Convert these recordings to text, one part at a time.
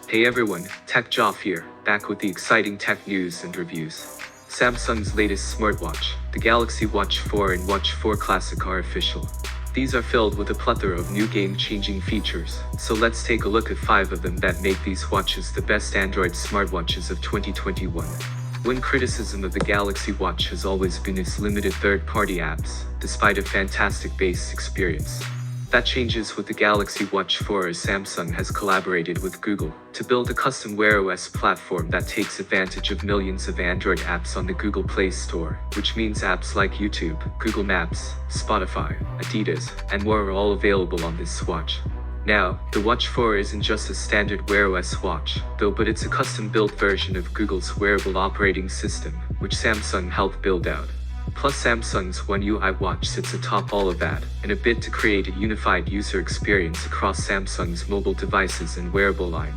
Hey everyone, Tech Jeof here, back with the exciting tech news and reviews. Samsung's latest smartwatch, the Galaxy Watch 4 and Watch 4 Classic are official. These are filled with a plethora of new game-changing features, so let's take a look at 5 of them that make these watches the best Android smartwatches of 2021. One criticism of the Galaxy Watch has always been its limited third-party apps, despite a fantastic base experience. That changes with the Galaxy Watch 4 as Samsung has collaborated with Google to build a custom Wear OS platform that takes advantage of millions of Android apps on the Google Play Store, which means apps like YouTube, Google Maps, Spotify, Adidas, and more are all available on this watch. Now, the Watch 4 isn't just a standard Wear OS watch, though, but it's a custom-built version of Google's wearable operating system, which Samsung helped build out. Plus, Samsung's One UI watch sits atop all of that, in a bid to create a unified user experience across Samsung's mobile devices and wearable line.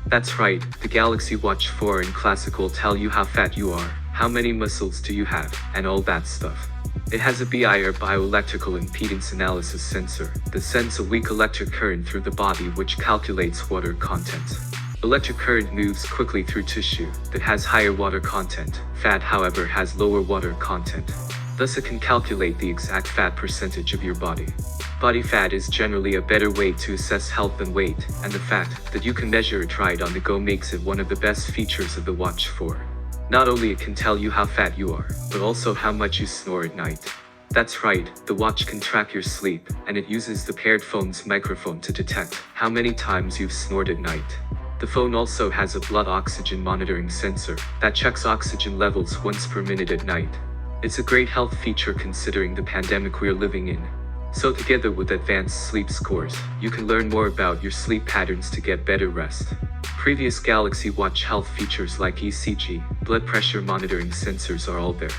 That's right, the Galaxy Watch 4 and Classic will tell you how fat you are, how many muscles do you have, and all that stuff. It has a BI or bioelectrical impedance analysis sensor that sends a weak electric current through the body which calculates water content. Electric current moves quickly through tissue that has higher water content. Fat, however, has lower water content. Thus it can calculate the exact fat percentage of your body. Body fat is generally a better way to assess health than weight, and the fact that you can measure it right on the go makes it one of the best features of the Watch 4. Not only it can tell you how fat you are, but also how much you snore at night. That's right, the watch can track your sleep, and it uses the paired phone's microphone to detect how many times you've snored at night. The phone also has a blood oxygen monitoring sensor that checks oxygen levels once per minute at night. It's a great health feature considering the pandemic we're living in. So together with advanced sleep scores, you can learn more about your sleep patterns to get better rest. Previous Galaxy Watch health features like ECG, blood pressure monitoring sensors are all there.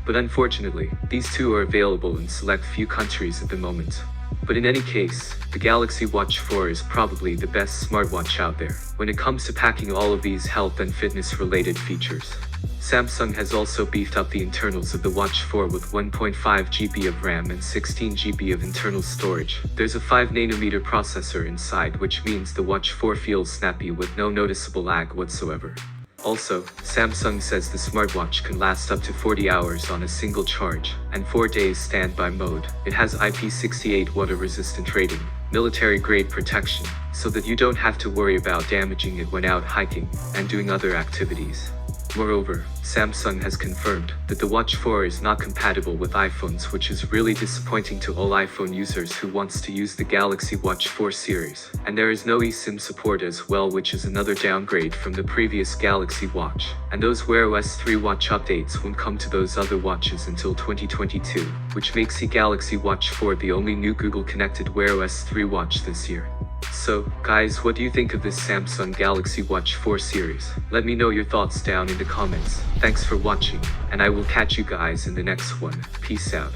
But unfortunately, these two are available in select few countries at the moment. But in any case, the Galaxy Watch 4 is probably the best smartwatch out there when it comes to packing all of these health and fitness related features. Samsung has also beefed up the internals of the Watch 4 with 1.5 GB of RAM and 16 GB of internal storage. There's a 5nm processor inside, which means the Watch 4 feels snappy with no noticeable lag whatsoever. Also, Samsung says the smartwatch can last up to 40 hours on a single charge, and 4 days standby mode. It has IP68 water-resistant rating, military-grade protection, so that you don't have to worry about damaging it when out hiking and doing other activities. Moreover, Samsung has confirmed that the Watch 4 is not compatible with iPhones, which is really disappointing to all iPhone users who wants to use the Galaxy Watch 4 series. And there is no eSIM support as well, which is another downgrade from the previous Galaxy Watch. And those Wear OS 3 watch updates won't come to those other watches until 2022, which makes the Galaxy Watch 4 the only new Google-connected Wear OS 3 watch this year. So, guys, what do you think of this Samsung Galaxy Watch 4 series? Let me know your thoughts down in the comments. Thanks for watching, and I will catch you guys in the next one. Peace out.